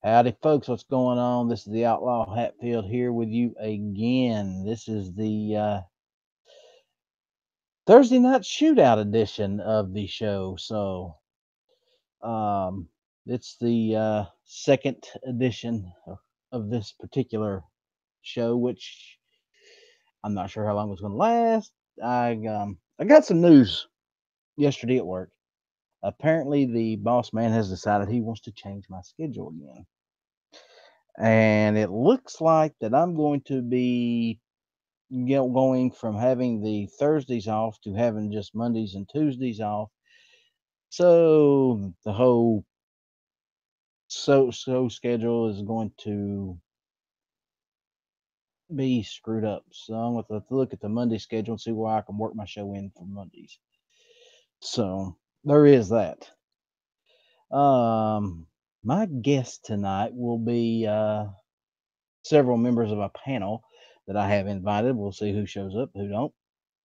Howdy, folks. What's going on? This is the Outlaw Hatfield here with you again. This is the Thursday night shootout edition of the show. Um, it's the second edition of this particular show, which I'm not sure how long it's going to last. I got some news yesterday at work. Apparently, the boss man has decided he wants to change my schedule again. And it looks like that I'm going to be going from having the Thursdays off to having just Mondays and Tuesdays off. So the whole so schedule is going to be screwed up. So I'm going to have to look at the Monday schedule and see where I can work my show in for Mondays. So there is that. My guest tonight will be several members of a panel that I have invited. We'll see who shows up, who don't.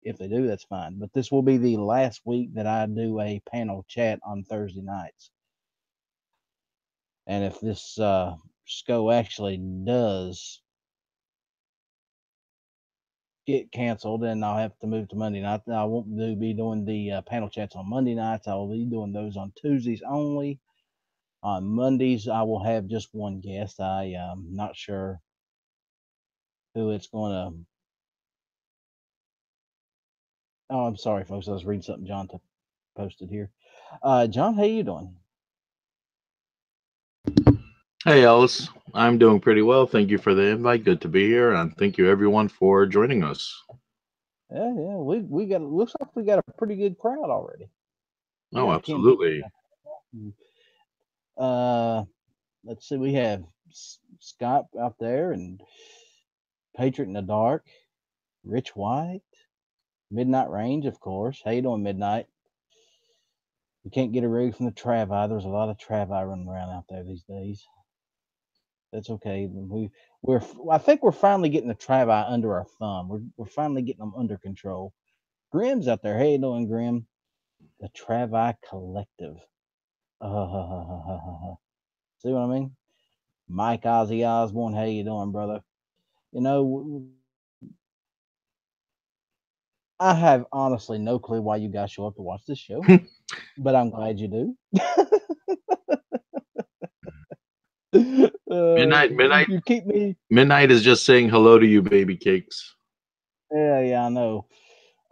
If they do, that's fine. But this will be the last week that I do a panel chat on Thursday nights. And if this SCO actually does get canceled, then I'll have to move to Monday night. I won't be doing the panel chats on Monday nights. I will be doing those on Tuesdays only. On Mondays, I will have just one guest. I am not sure who it's going to. Oh, I'm sorry, folks. I was reading something John posted here. John, how you doing? Hey, Alice. I'm doing pretty well. Thank you for the invite. Good to be here, and thank you everyone for joining us. Yeah. We got. Looks like we got a pretty good crowd already. We Oh, got 10 people. absolutely. Uh, let's see. We have Scott out there and Patriot in the Dark, Rich White, Midnight Range, of course. How you doing, Midnight? We can't get a rig from the Travi. There's a lot of Travi running around out there these days. That's okay. I think we're finally getting the Travi under our thumb. We're finally getting them under control. Grim's out there. How you doing, Grim? The Travi Collective. See what I mean? Mike Ozzy Osbourne, how you doing, brother? You know, I have honestly no clue why you guys show up to watch this show, but I'm glad you do. midnight, midnight, You keep me. midnight is just saying hello to you, baby cakes. Yeah, I know.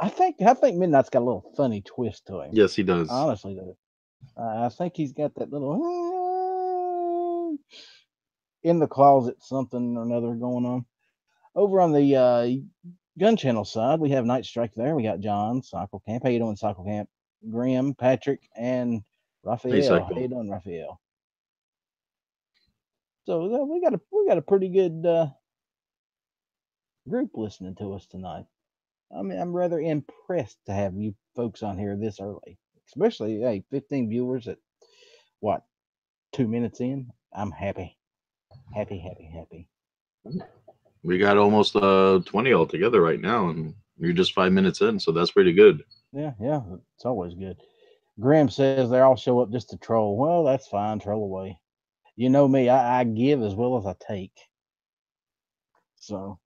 I think Midnight's got a little funny twist to him. Yes, he does. Honestly, though, I think he's got that little in the closet something or another going on. Over on the Gun Channel side, we have Night Strike there. We got John, Cycle Camp. How you doing, Cycle Camp? Grim, Patrick, and Hey, Raphael. How Cycle. you doing, Raphael? So we got a pretty good group listening to us tonight. I mean, I'm rather impressed to have you folks on here this early, especially 15 viewers at what 2 minutes in. I'm happy, happy, happy, happy. We got almost 20 altogether right now, and you're just 5 minutes in, so that's pretty good. Yeah, it's always good. Graham says they all show up just to troll. Well, that's fine. Troll away. You know me. I give as well as I take. So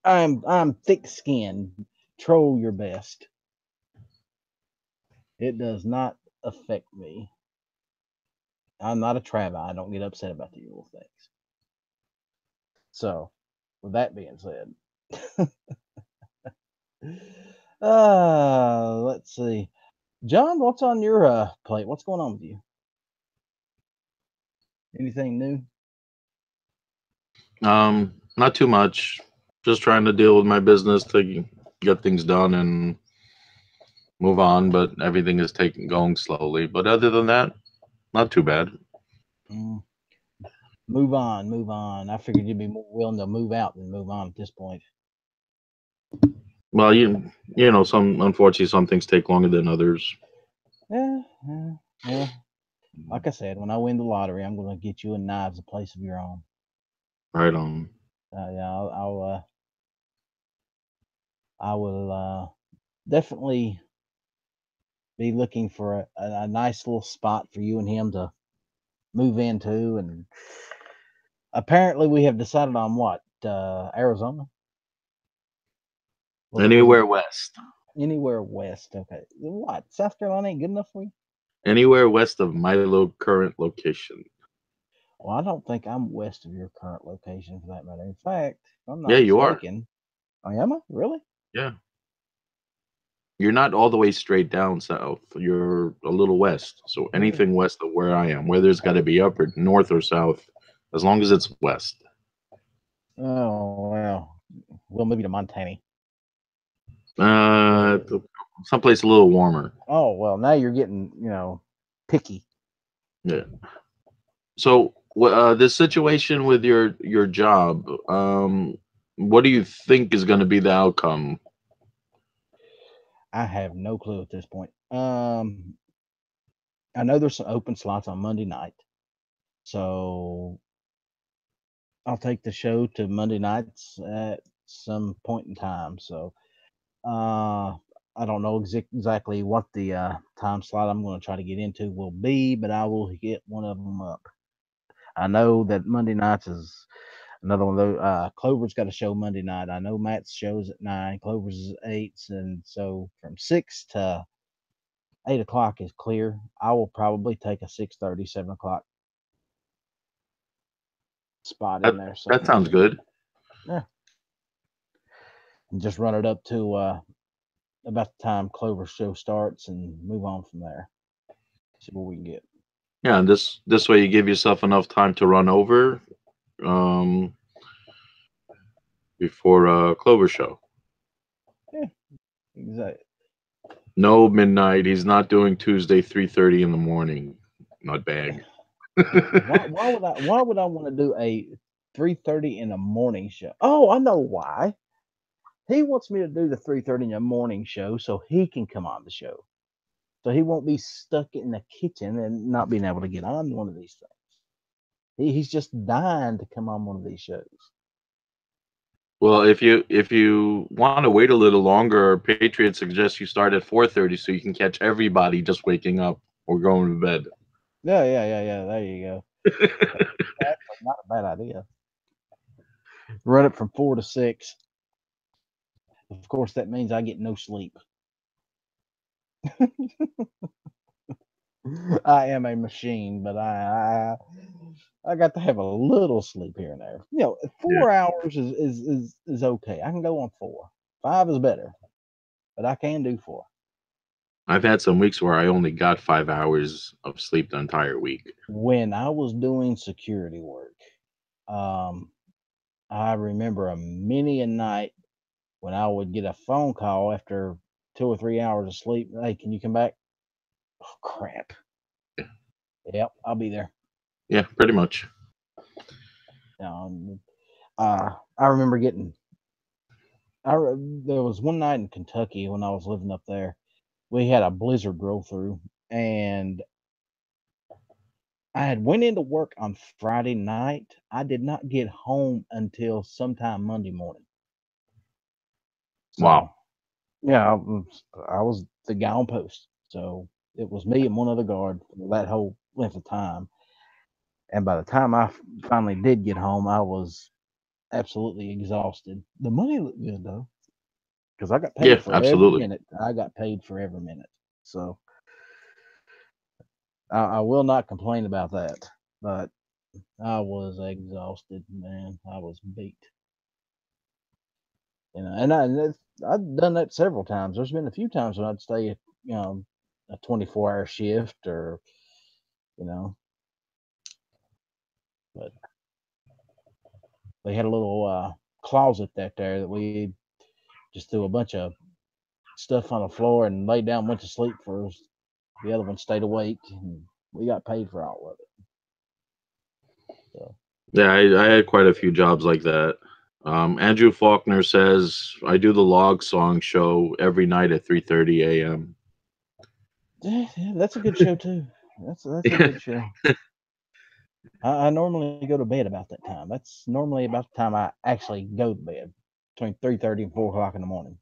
I'm thick skinned. Troll your best. It does not affect me. I'm not a Travi. I don't get upset about the little things. So, with that being said, let's see. John, what's on your plate? What's going on with you? Anything new? Not too much. Just trying to deal with my business to get things done and move on, but everything is taking going slowly. But other than that, not too bad. Mm, move on, move on. I figured you'd be more willing to move out than move on at this point. Well, you know, some unfortunately some things take longer than others. Yeah. Well, like I said, when I win the lottery, I'm going to get you and Knives a place of your own. Right on. Yeah, I will definitely be looking for a nice little spot for you and him to move into, and Apparently, we have decided on what? Arizona? Was it Anywhere west. anywhere west? Okay. What? South Carolina ain't good enough for you? Anywhere west of my current location. Well, I don't think I'm west of your current location for that matter. In fact, if I'm Yeah, not you are. mistaken, I am I? Really? Yeah. You're not all the way straight down south. You're a little west. So Oh, anything west of where I am, whether it's got to be up or north or south, as long as it's west. oh well. Well, maybe to Montana. Uh, someplace a little warmer. Oh well, now you're getting picky. Yeah. So, the situation with your job, what do you think is going to be the outcome? I have no clue at this point. I know there's some open slots on Monday night, so I'll take the show to Monday nights at some point in time. So uh, I don't know exactly what the time slot I'm going to try to get into will be, but I will get one of them up. I know that Monday nights is another one of those. Clover's got a show Monday night. I know Matt's shows at 9, Clover's is at 8, and so from 6 to 8 o'clock is clear. I will probably take a 6:30, 7 o'clock spot That in there that somewhere. sounds good. Yeah, and just run it up to about the time Clover's show starts and move on from there. See what we can get. Yeah, and this way you give yourself enough time to run over um before Clover show. Yeah, exactly. No midnight. He's not doing Tuesday 3:30 in the morning. Not bag. Why would I want to do a 3:30 in the morning show? Oh, I know why. He wants me to do the 3:30 in the morning show so he can come on the show. So he won't be stuck in the kitchen and not being able to get on one of these things. He's just dying to come on one of these shows. Well, if you want to wait a little longer, Patriot suggests you start at 4:30 so you can catch everybody just waking up or going to bed. Yeah, yeah, yeah, yeah. There you go. Actually, not a bad idea. Run it from 4 to 6. Of course, that means I get no sleep. I am a machine, but I got to have a little sleep here and there. 4 hours is okay. I can go on 4. 5 is better, but I can do 4. I've had some weeks where I only got 5 hours of sleep the entire week. When I was doing security work, um, I remember a many a night when I would get a phone call after 2 or 3 hours of sleep. Hey, can you come back? Oh crap. Yep, I'll be there. Yeah, pretty much. Um, I remember getting. There was one night in Kentucky when I was living up there. We had a blizzard roll through, and I had went into work on Friday night. I did not get home until sometime Monday morning. So Wow. yeah, I was the guy on post. So it was me and one other guard for that whole length of time. And by the time I finally did get home, I was absolutely exhausted. The money looked good though, because I got paid Yeah, for every absolutely. minute. I got paid for every minute. So I will not complain about that. But I was exhausted, man. I was beat. I've done that several times. There's been a few times when I'd stay at a 24-hour shift, or you know, but they had a little closet that there that we just threw a bunch of stuff on the floor and laid down, went to sleep first. The other one stayed awake, and we got paid for all of it. So Yeah, I had quite a few jobs like that. Andrew Faulkner says I do the log song show every night at 3:30 a.m. yeah, yeah, that's a good show too. That's a good show. I normally go to bed about that time. That's normally about the time I actually go to bed, between 3:30 and 4 o'clock in the morning.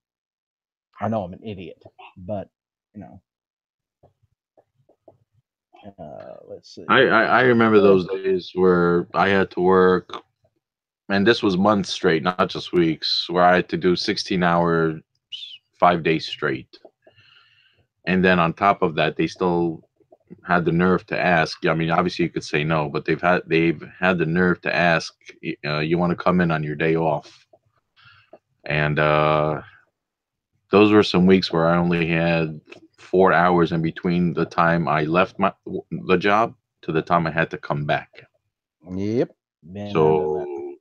I know I'm an idiot, but you know, let's I see. remember Yeah, those days where I had to work and this was months straight, not just weeks, where I had to do 16 hours, 5 days straight. And then on top of that, they still had the nerve to ask. I mean, obviously you could say no, but they've had the nerve to ask, you want to come in on your day off? And those were some weeks where I only had 4 hours in between the time I left the job to the time I had to come back. Yep. Been there, done that. So,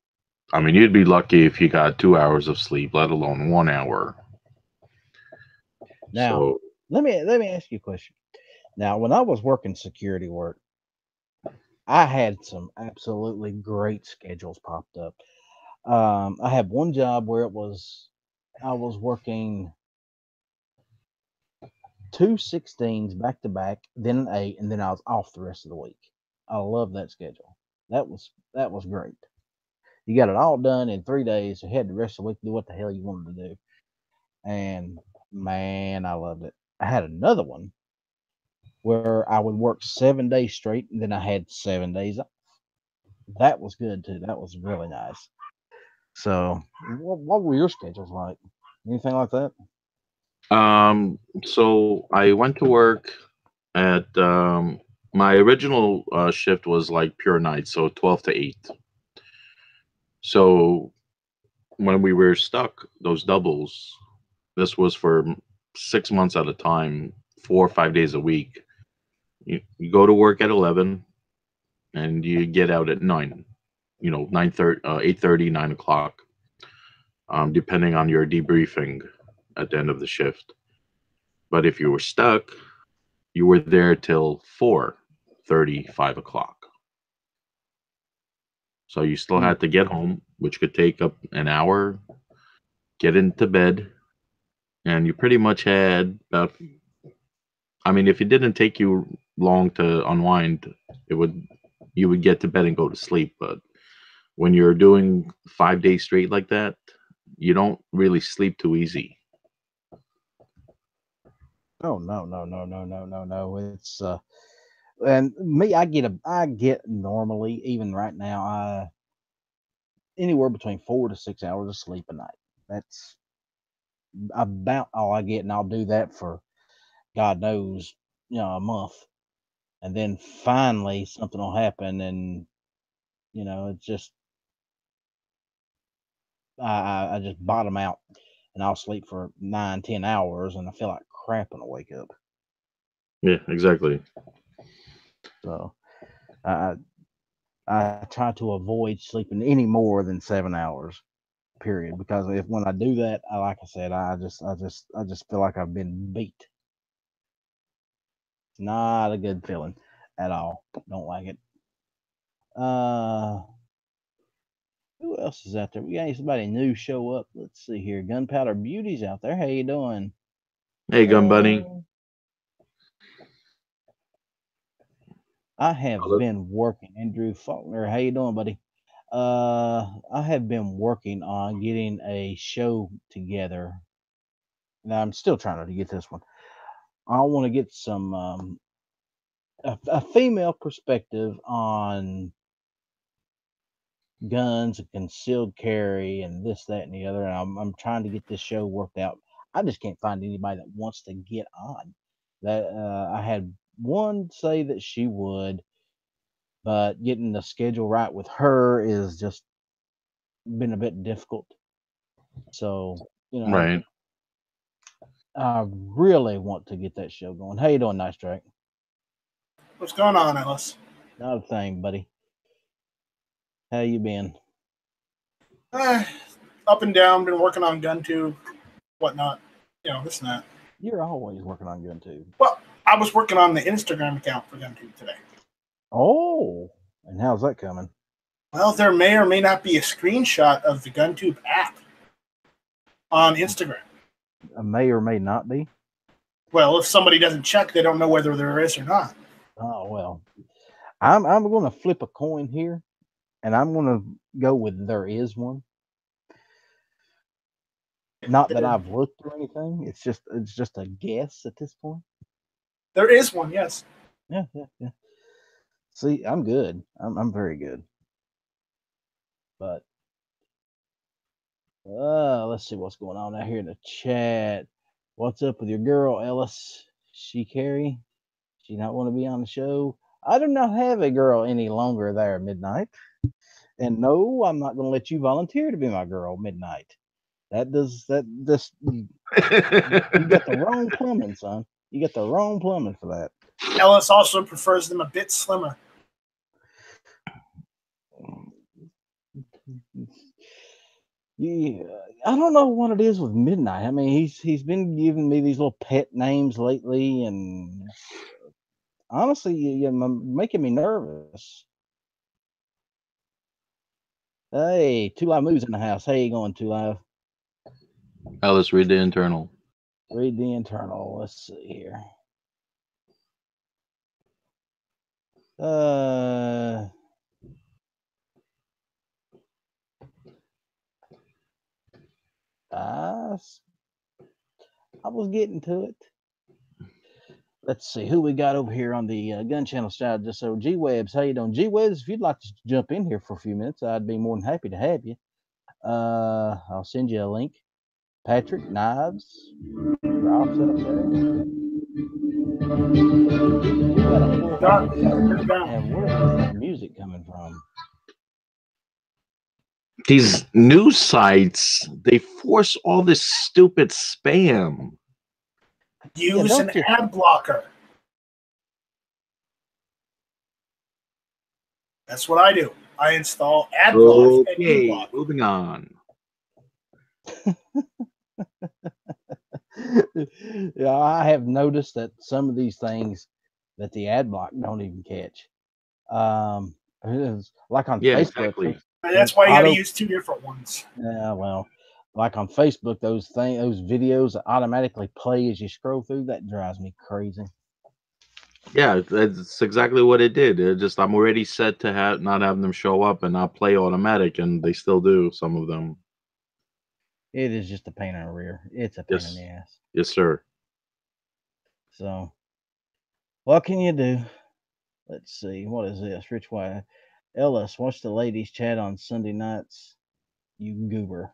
I mean, you'd be lucky if you got 2 hours of sleep, let alone 1 hour. Now, So, let me ask you a question. Now, when I was working security work, I had some absolutely great schedules popped up. I had one job where I was working 2 16s back to back, then an 8, and then I was off the rest of the week. I love that schedule. That was great. You got it all done in 3 days. You had the rest of the week to do what the hell you wanted to do, and man, I loved it. I had another one where I would work 7 days straight, and then I had 7 days off. That was good too. That was really nice. So, what were your schedules like? Anything like that? so I went to work at my original shift was like pure night, so 12 to 8. So when we were stuck, those doubles, this was for 6 months at a time, 4 or 5 days a week. You go to work at 11 and you get out at 9, 9:30, 8:30, 9 o'clock, depending on your debriefing at the end of the shift. But if you were stuck, you were there till 4:30, 5 o'clock. So you still Mm. had to get home, which could take up an hour, get into bed, and you pretty much had about, I mean, if it didn't take you long to unwind, it would you would get to bed and go to sleep. But when you're doing 5 days straight like that, you don't really sleep too easy. Oh no, no, no, no, no, no, no. It's and me, I get normally even right now, anywhere between 4 to 6 hours of sleep a night. That's about all I get, and I'll do that for God knows, a month, and then finally something will happen, and it's just I just bottom out, and I'll sleep for 9, 10 hours, and I feel like crap when I wake up. Yeah, exactly. So I I try to avoid sleeping any more than 7 hours, period. Because if when I do that, like I said, I just feel like I've been beat. It's not a good feeling at all. Don't like it. Uh, who else is out there? We got somebody new show up. Let's see here. Gunpowder Beauty's out there. How you doing? Hey, Gun Bunny. Uh, I have been working. Andrew Faulkner, how you doing, buddy? I have been working on getting a show together. Now I'm still trying to get this one. I want to get some a female perspective on guns and concealed carry and this, that, and the other. And I'm trying to get this show worked out. I just can't find anybody that wants to get on. That I had one say that she would, but getting the schedule right with her is just been a bit difficult. So Right. I really want to get that show going. How you doing, Nice Track? What's going on, Ellis? Not a thing, buddy. How you been? Eh, Up and down. Been working on GunTube, whatnot. This and that. You're always working on GunTube. Well, I was working on the Instagram account for GunTube today. Oh, and how's that coming? Well, there may or may not be a screenshot of the GunTube app on Instagram. May or may not be. Well, if somebody doesn't check, they don't know whether there is or not. Oh well, I'm going to flip a coin here, and I'm going to go with there is one. Not that I've looked or anything. It's just a guess at this point. There is one, yes. Yeah, yeah, yeah. See, I'm good. I'm very good. But Let's see what's going on out here in the chat. What's up with your girl, Ellis? She Carrie? She not want to be on the show? I do not have a girl any longer there, Midnight. And no, I'm not going to let you volunteer to be my girl, Midnight. You got the wrong plumbing, son. You got the wrong plumbing for that. Ellis also prefers them a bit slimmer. Yeah, I don't know what it is with Midnight. I mean, he's been giving me these little pet names lately, and honestly, you're making me nervous. Hey, Two Live Moves in the house. How you going, Two Live? Alice, read the internal. Read the internal. Let's see here. I was getting to it. Let's see who we got over here on the Gun Channel side. Just so G-Webs, how you doing? G-Webs, if you'd like to jump in here for a few minutes, I'd be more than happy to have you. I'll send you a link. Patrick, Knives, Ralph's up there. We got a full house. And where is that music coming from? These news sites, they force all this stupid spam. Use an ad blocker. That's what I do. I install ad block and e-block. Moving on. Yeah, I have noticed that some of these things that the ad block don't even catch. Like on Facebook. Exactly. That's why you got to use two different ones. Yeah, well, like on Facebook, those videos that automatically play as you scroll through, that drives me crazy. Yeah, that's exactly what it did. I'm already set to not have them show up and not play automatic, and they still do, some of them. It is just a pain in the rear. It's a pain in the ass. Yes, sir. So, what can you do? Let's see. What is this? Rich White. Ellis, watch the ladies chat on Sunday nights. You goober.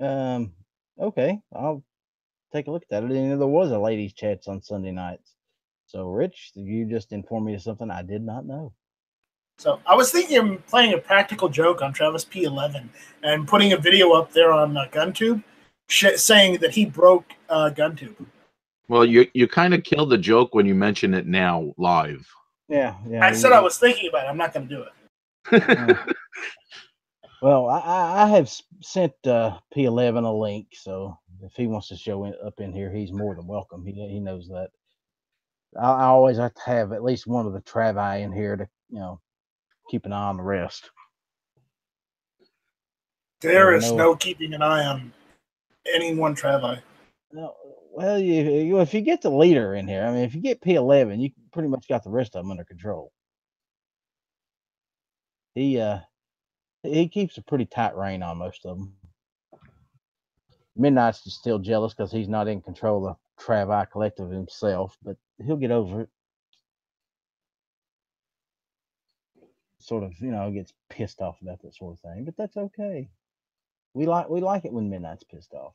Okay. I'll take a look at that. I didn't know there was a ladies chats on Sunday nights. So, Rich, you just informed me of something I did not know. So I was thinking of playing a practical joke on Travis P11 and putting a video up there on GunTube saying that he broke GunTube. Well, you kind of killed the joke when you mention it now live. Yeah. I said I was thinking about it. I'm not going to do it. Well, I have sent P11 a link, so if he wants to show up in here, he's more than welcome. He knows that. I always have to have at least one of the Travi in here to, keep an eye on the rest. There is no keeping an eye on any one Travi. No, well, if you get the leader in here, I mean, if you get P11, you pretty much got the rest of them under control. He keeps a pretty tight rein on most of them. Midnight's just still jealous because he's not in control of the Travi collective himself, but he'll get over it. Sort of, gets pissed off about that sort of thing, but that's okay. We like it when Midnight's pissed off.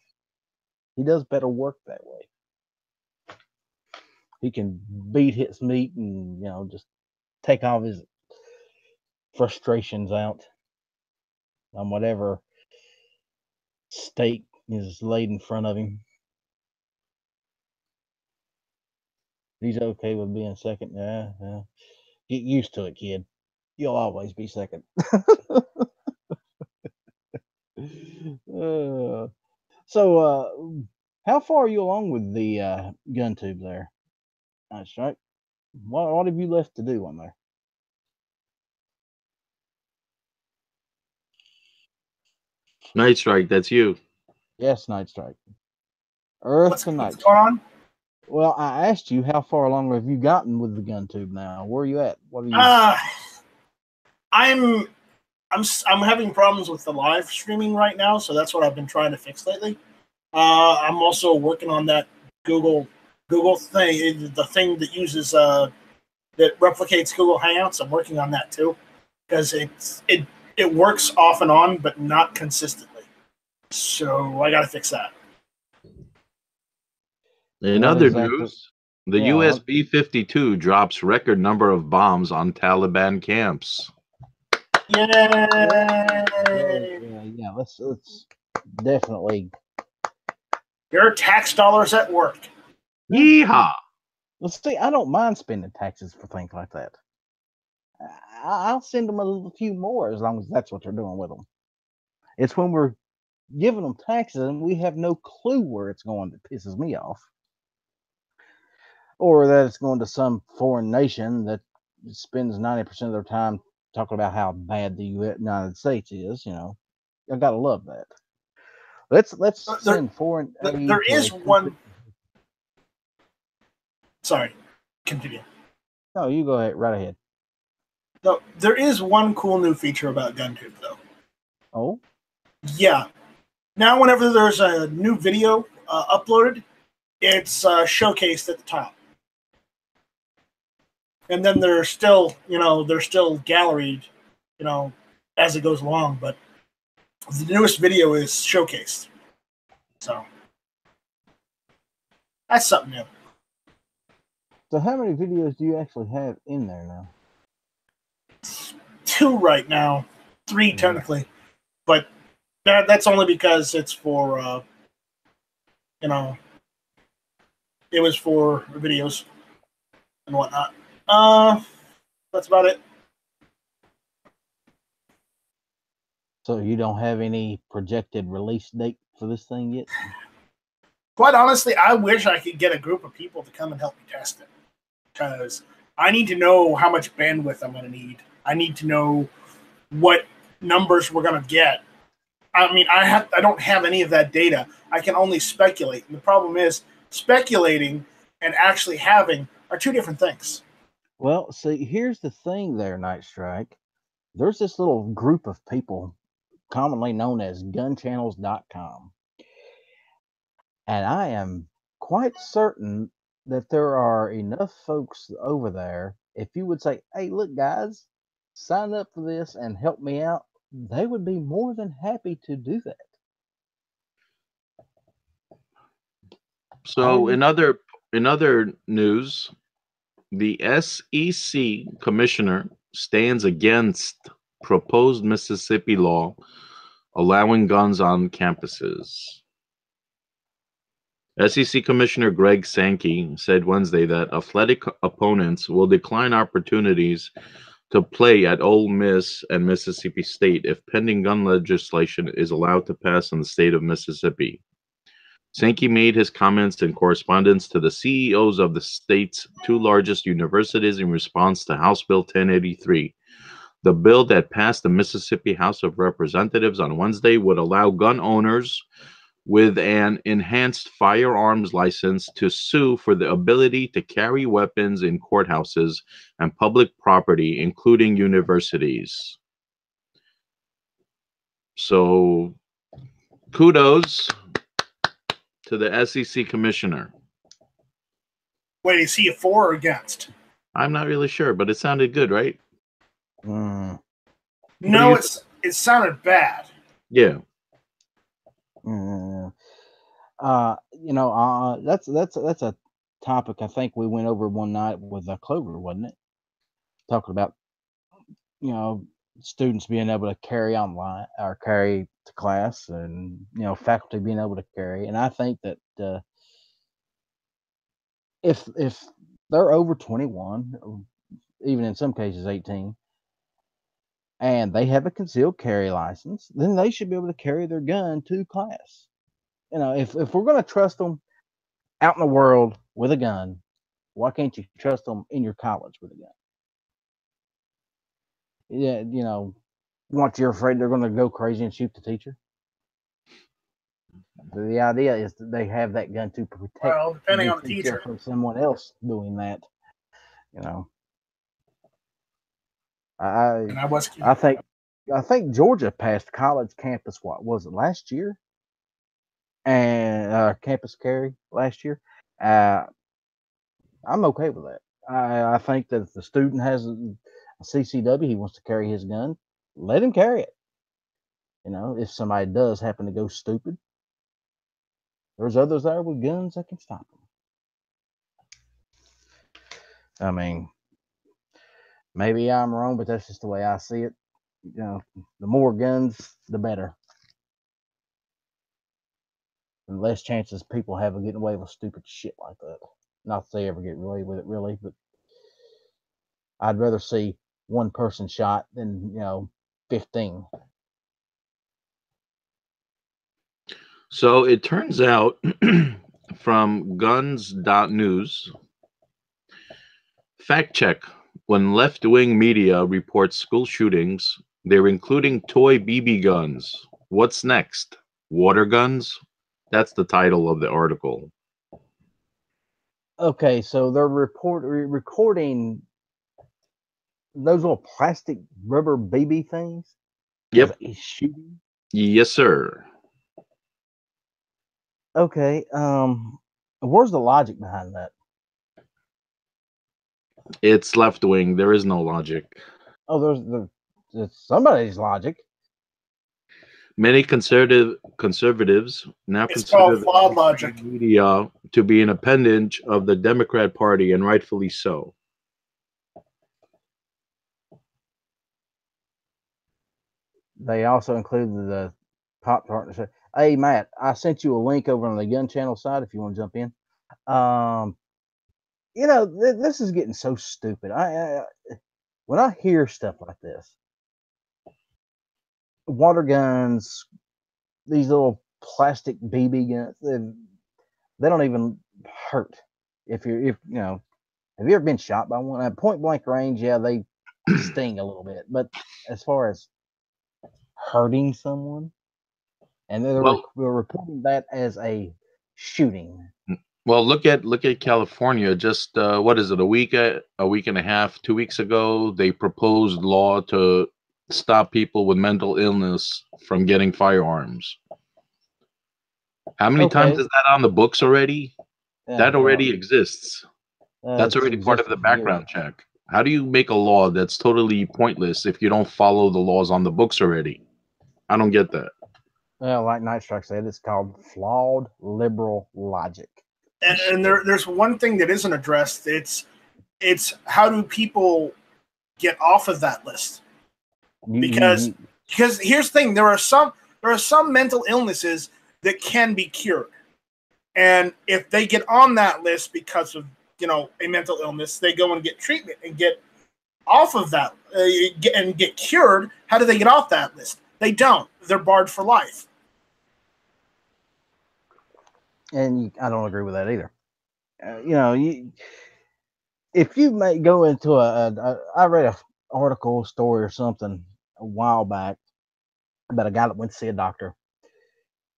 He does better work that way. He can beat his meat and just take all his frustrations out on whatever steak is laid in front of him. He's okay with being second. Yeah. Get used to it, kid. You'll always be second. So, how far are you along with the gun tube there? That's right. What have you left to do on there? Night Strike, that's you. Yes, Night Strike. Earth to Night. What's going on? Well, I asked you how far along have you gotten with the gun tube now? Where are you at? What are you? I'm having problems with the live streaming right now, so that's what I've been trying to fix lately. I'm also working on that Google thing, the thing that uses that replicates Google Hangouts. I'm working on that too because it works off and on, but not consistently. So I got to fix that. In What other exactly- news, the Yeah, US B-52 drops record number of bombs on Taliban camps. Yay! Yeah. Let's definitely. Your tax dollars at work. Yeehaw! Let's see. I don't mind spending taxes for things like that. I'll send them a few more as long as that's what they're doing with them. It's when we're giving them taxes and we have no clue where it's going that pisses me off, or that it's going to some foreign nation that spends 90% of their time talking about how bad the United States is. I gotta love that. Let's send foreign aid. There to is a one. country- Sorry, continue. No, you go ahead. Right ahead. No, there is one cool new feature about GunTube, though. Oh, Yeah. Now, whenever there's a new video uploaded, it's showcased at the top. And then they're still galleried, as it goes along. But the newest video is showcased. So that's something new. so how many videos do you actually have in there now? 2 right now, 3 technically, but that's only because it's for it was for videos and whatnot. That's about it. So you don't have any projected release date for this thing yet? Quite honestly, I wish I could get a group of people to come and help me test it, because I need to know how much bandwidth I'm going to need. I need to know what numbers we're going to get. I mean, I don't have any of that data. I can only speculate. And the problem is, speculating and actually having are 2 different things. Well, see, here's the thing there, Night Strike. There's this little group of people commonly known as gunchannels.com. And I am quite certain that there are enough folks over there. If you would say, hey, look, guys, sign up for this and help me out, they would be more than happy to do that. So in other news, the SEC commissioner stands against proposed Mississippi law allowing guns on campuses. SEC Commissioner Greg Sankey said Wednesday that athletic opponents will decline opportunities to play at Ole Miss and Mississippi State if pending gun legislation is allowed to pass in the state of Mississippi. Sankey made his comments in correspondence to the CEOs of the state's 2 largest universities in response to House Bill 1083. The bill that passed the Mississippi House of Representatives on Wednesday would allow gun owners with an enhanced firearms license to sue for the ability to carry weapons in courthouses and public property, including universities. So, kudos to the SEC commissioner. Wait, is he a for or against? I'm not really sure, but it sounded good, right? Mm, No, it sounded bad. Yeah. mm. That's a topic I think we went over one night with Clover, wasn't it? Talking about, students being able to carry online or carry to class, and faculty being able to carry. And I think that if they're over 21, or even in some cases 18, and they have a concealed carry license, then they should be able to carry their gun to class. If we're going to trust them out in the world with a gun, why can't you trust them in your college with a gun? Yeah, once you're afraid they're going to go crazy and shoot the teacher. The idea is that they have that gun to protect. Well, depending on the teacher, from someone else doing that. I think Georgia passed college campus. What was it last year? And campus carry last year. I'm okay with that. I think that if the student has a CCW, he wants to carry his gun, let him carry it. You know, if somebody does happen to go stupid, there's others there with guns that can stop them. I mean, maybe I'm wrong, but that's just the way I see it. You know, the more guns, the better. And less chances people have of getting away with stupid shit like that. Not that they ever get away with it, really, but I'd rather see one person shot than, 15. So it turns out from guns.news, fact check: when left-wing media reports school shootings, they're including toy BB guns. What's next? Water guns? That's the title of the article. Okay, so they're recording those little plastic rubber BB things. Yep. As a shooting. Yes, sir. Okay, where's the logic behind that? It's left-wing. There is no logic. Oh, there's somebody's logic. Many conservatives now It's consider called the flawed logic. media to be an appendage of the Democrat Party, and rightfully so. They also included the Pop Tart. Hey, Matt, I sent you a link over on the Gun Channel side if you want to jump in. This is getting so stupid. When I hear stuff like this, water guns, these little plastic BB guns, they don't even hurt. If you know, have you ever been shot by one at point blank range? Yeah, they sting a little bit, but as far as hurting someone, and they're reporting that as a shooting. Well, look at California. Just what is it? A week and a half, 2 weeks ago, they proposed law to stop people with mental illness from getting firearms. How many times is that on the books already? That already exists. That's already part of the background check. How do you make a law that's totally pointless if you don't follow the laws on the books already? I don't get that. Well, like Night Strike said, it's called flawed liberal logic. And there's one thing that isn't addressed. It's how do people get off of that list? Because here's the thing: there are some mental illnesses that can be cured, and if they get on that list because of a mental illness, they go and get treatment and get off of that and get cured. How do they get off that list? They don't. They're barred for life. And I don't agree with that either. If you may go into I read an article, story, or something a while back about a guy that went to see a doctor.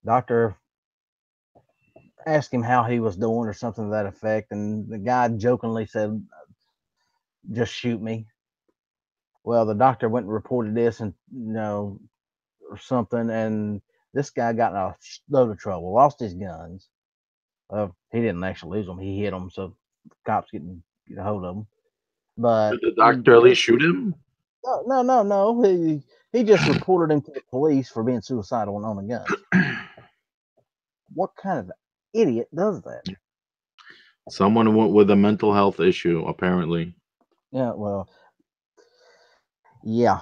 Doctor asked him how he was doing or something to that effect, and the guy jokingly said, "Just shoot me." Well, the doctor went and reported this, and or something, and this guy got in a load of trouble, lost his guns. He didn't actually lose them; he hit them, so the cops get a hold of him. But did the doctor at least shoot him? No. He just reported him to the police for being suicidal and owning guns. What kind of idiot does that? Someone with a mental health issue, apparently. Yeah, well, yeah.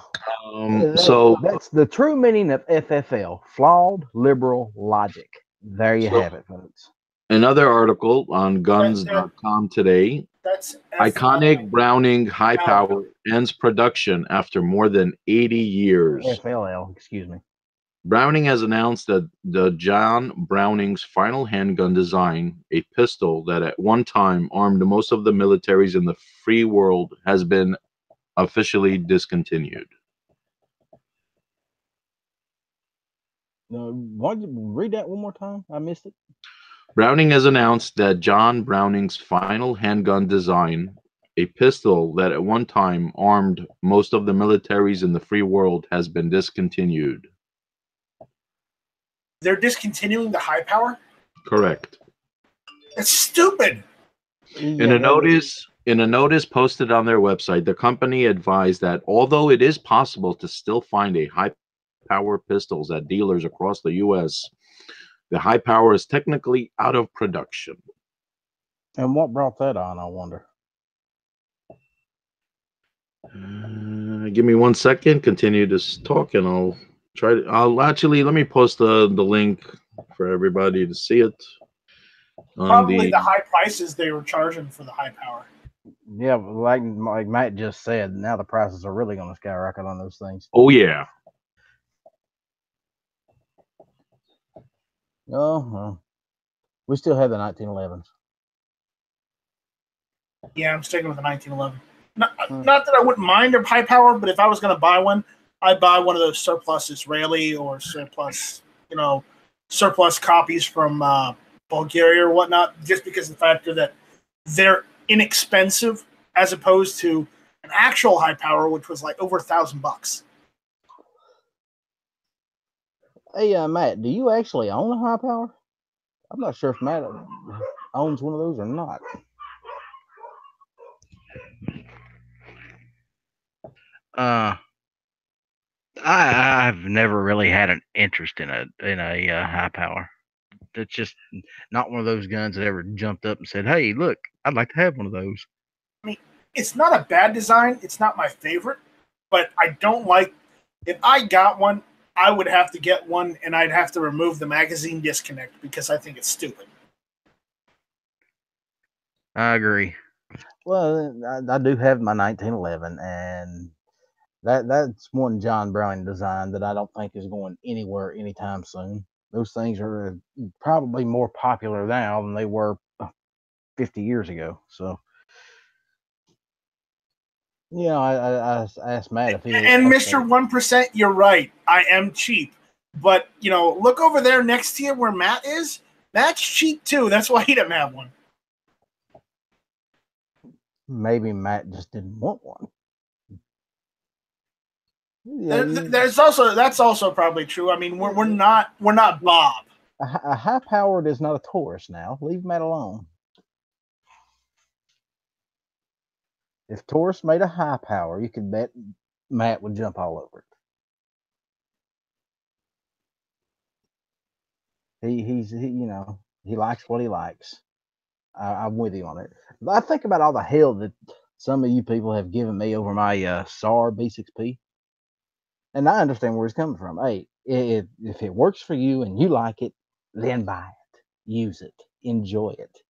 So that's the true meaning of FFL, flawed liberal logic. There you have it, folks. Another article on guns.com today. That's iconic Browning high power ends production after more than 80 years. FLL, excuse me. Browning has announced that the John Browning's final handgun design, a pistol that at one time armed most of the militaries in the free world, has been officially discontinued. Why don't you read that one more time? I missed it. Browning has announced that John Browning's final handgun design, a pistol that at one time armed most of the militaries in the free world, has been discontinued. They're discontinuing the high power? Correct. It's stupid. In a notice In a notice posted on their website, the company advised that although it is possible to still find a high-power pistols at dealers across the U.S., the high power is technically out of production. And what brought that on, I wonder? Give me 1 second. Continue this talk, and I'll try to. I'll actually let me post the link for everybody to see it. On Probably the high prices they were charging for the high power. Yeah, like Matt just said, now the prices are really going to skyrocket on those things. Oh yeah. Oh, well, we still have the 1911s. Yeah, I'm sticking with the 1911. Not that I wouldn't mind a high power, but if I was going to buy one, I'd buy one of those surplus Israeli or surplus, surplus copies from Bulgaria or whatnot, just because of the factor that they're inexpensive as opposed to an actual high power, which was like over $1,000. Hey, Matt, do you actually own a high power? I'm not sure if Matt owns one of those or not. I've never really had an interest in a high power. It's just not one of those guns that ever jumped up and said, "Hey, look, I'd like to have one of those." I mean, it's not a bad design. It's not my favorite, but I don't like. If I got one, I would have to get one, and I'd have to remove the magazine disconnect because I think it's stupid. I agree. Well, I do have my 1911, and that's one John Browning design that I don't think is going anywhere anytime soon. Those things are probably more popular now than they were 50 years ago. So, I asked Matt if he and Mr. 1%, you're right. I am cheap. But, look over there next to you where Matt is. Matt's cheap too. That's why he doesn't have one. Maybe Matt just didn't want one. Yeah, that's also probably true. I mean, we're not Bob. A high powered is not a Taurus now. Leave Matt alone. If Taurus made a high power, you could bet Matt would jump all over it. He likes what he likes. I'm with you on it. But I think about all the hell that some of you people have given me over my SAR B6P. And I understand where he's coming from. Hey, if it works for you and you like it, then buy it, use it, enjoy it.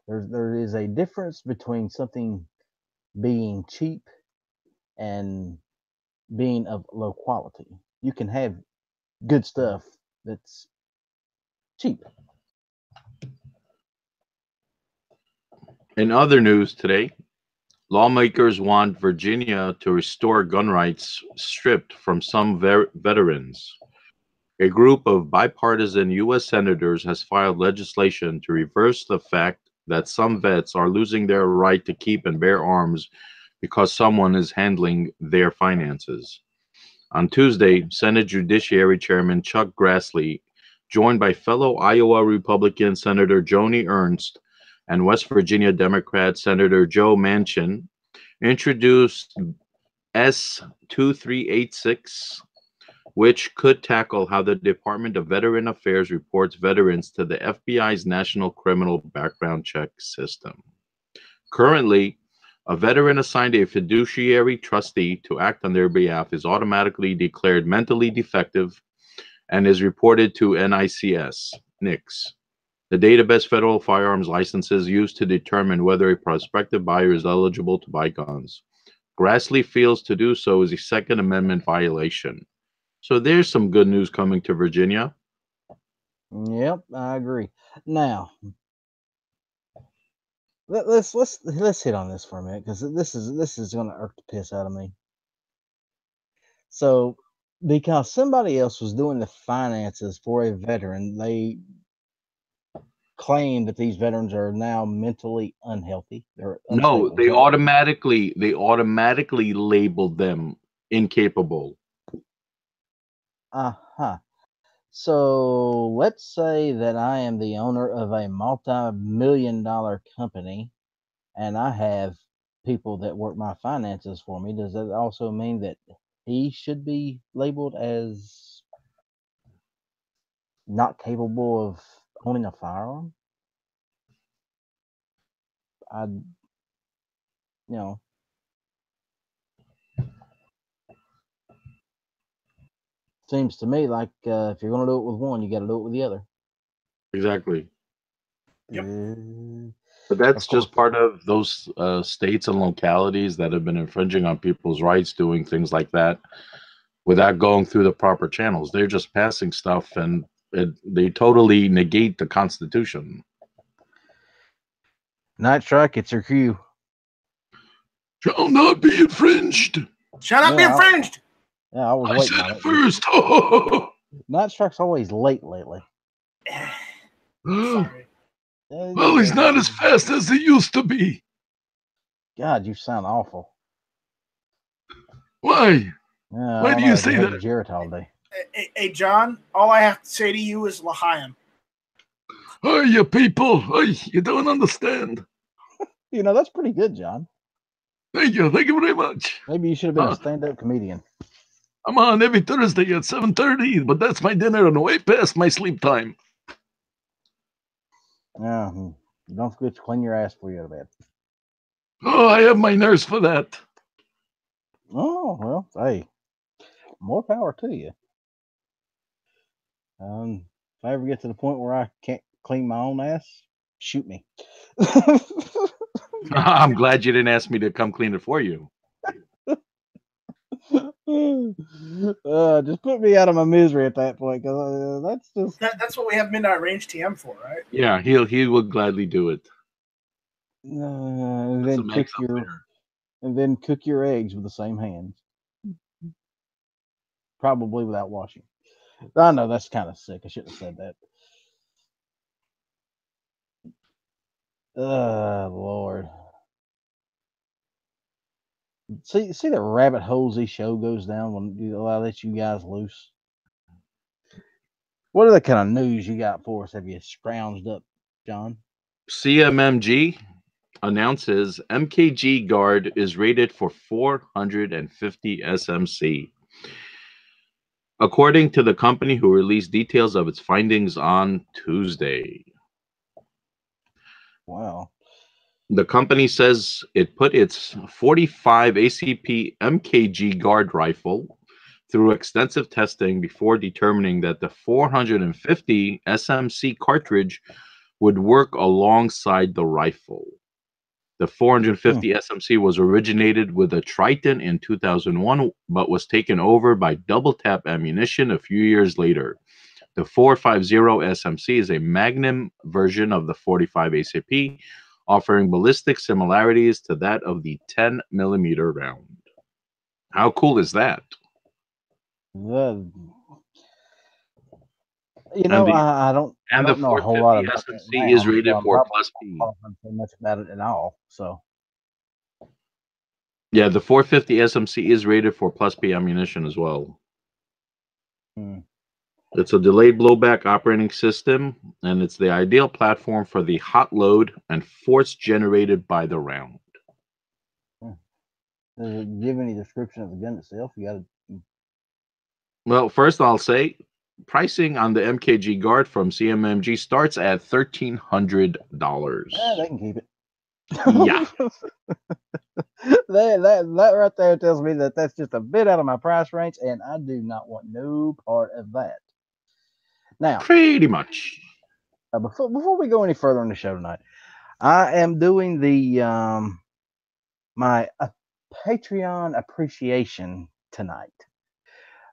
There is a difference between something being cheap and being of low quality. You can have good stuff that's cheap. In other news today, lawmakers want Virginia to restore gun rights stripped from some veterans. A group of bipartisan U.S. senators has filed legislation to reverse the fact that some vets are losing their right to keep and bear arms because someone is handling their finances. On Tuesday, Senate Judiciary Chairman Chuck Grassley, joined by fellow Iowa Republican Senator Joni Ernst and West Virginia Democrat Senator Joe Manchin, introduced S. 2386, which could tackle how the Department of Veteran Affairs reports veterans to the FBI's National Criminal Background Check System. Currently, a veteran assigned a fiduciary trustee to act on their behalf is automatically declared mentally defective and is reported to NICS, the database federal firearms licenses used to determine whether a prospective buyer is eligible to buy guns. Grassley feels to do so is a Second Amendment violation. So there's some good news coming to Virginia. Yep, I agree. Now, let's hit on this for a minute because this is going to irk the piss out of me. So, because somebody else was doing the finances for a veteran, they claim that these veterans are now mentally unhealthy. They're no, they automatically labeled them incapable. Uh-huh. So let's say that I am the owner of a multi-million-dollar company and I have people that work my finances for me. Does that also mean that he should be labeled as not capable of owning a firearm? I, you know, seems to me like if you're going to do it with one, you got to do it with the other. Exactly. Yep. But that's Of course. just part of those states and localities that have been infringing on people's rights, doing things like that without going through the proper channels. They're just passing stuff, and they totally negate the Constitution. Night Strike, it's your cue. Shall not be infringed. Shall not be Yeah, infringed. Yeah, I was I waiting said on it it. first. Night Strike's always late lately. Sorry. Well, he's not as fast as he used to be. God, you sound awful. Why? Why do you say that? Jarrett all day. Hey, John, all I have to say to you is L'chaim. Oh, you people. Oh, you don't understand. You know, that's pretty good, John. Thank you. Thank you very much. Maybe you should have been a stand-up comedian. I'm on every Thursday at 7:30, but that's my dinner and way past my sleep time. Yeah, don't forget to clean your ass before you go to bed. Oh, I have my nurse for that. Oh, well, hey, more power to you. If I ever get to the point where I can't clean my own ass, shoot me. I'm glad you didn't ask me to come clean it for you. Just put me out of my misery at that point, because that's just that's what we have Midnight Range TM for, right? Yeah, he would gladly do it. and That's then what makes it fair. cook your eggs with the same hands, probably without washing. I know that's kind of sick. I shouldn't have said that. Lord. See the rabbit holes this show goes down when you let you guys loose. What other kind of news you got for us? Have you scrounged up, John? CMMG announces MKG Guard is rated for 450 SMC. According to the company, who released details of its findings on Tuesday. Wow. The company says it put its 45 ACP MKG Guard rifle through extensive testing before determining that the 450 SMC cartridge would work alongside the rifle. The 450 SMC was originated with a Triton in 2001, but was taken over by Double Tap Ammunition a few years later. The 450 SMC is a Magnum version of the 45 ACP, offering ballistic similarities to that of the 10mm round. How cool is that? I don't know a whole lot about SMC it is now, rated so for plus P. I don't know much about it at all. So Yeah, the 450 SMC is rated for plus P ammunition as well. It's a delayed blowback operating system, and it's the ideal platform for the hot load and force generated by the round. Does it give any description of the gun itself? Well, first I'll say pricing on the MKG Guard from CMMG starts at $1,300. They can keep it. Yeah. that right there tells me that that's just a bit out of my price range, and I do not want no part of that. Now, pretty much. Before we go any further in the show tonight, I am doing the my Patreon appreciation tonight.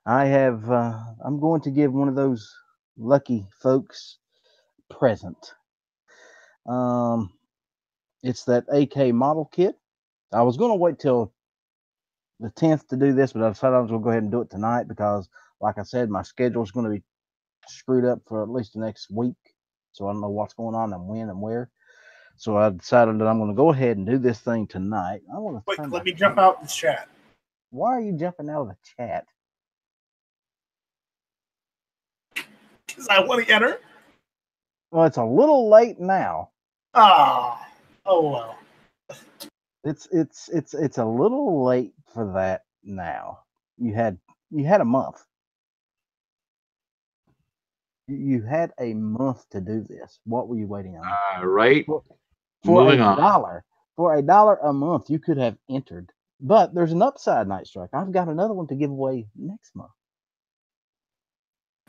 I'm going to give one of those lucky folks a present. It's that AK model kit. I was going to wait till the 10th to do this, but I decided I was going to go ahead and do it tonight because, like I said, my schedule is going to be screwed up for at least the next week. So I don't know what's going on and when and where. So I decided that I'm going to go ahead and do this thing tonight. Wait, let me jump out the chat. Why are you jumping out of the chat? because I want to enter. Well, it's a little late now. Oh well. It's a little late for that now. You had a month. You had a month to do this. What were you waiting on? Right. For Moving on. For $1 a month, you could have entered. But there's an upside, Night Strike. I've got another one to give away next month.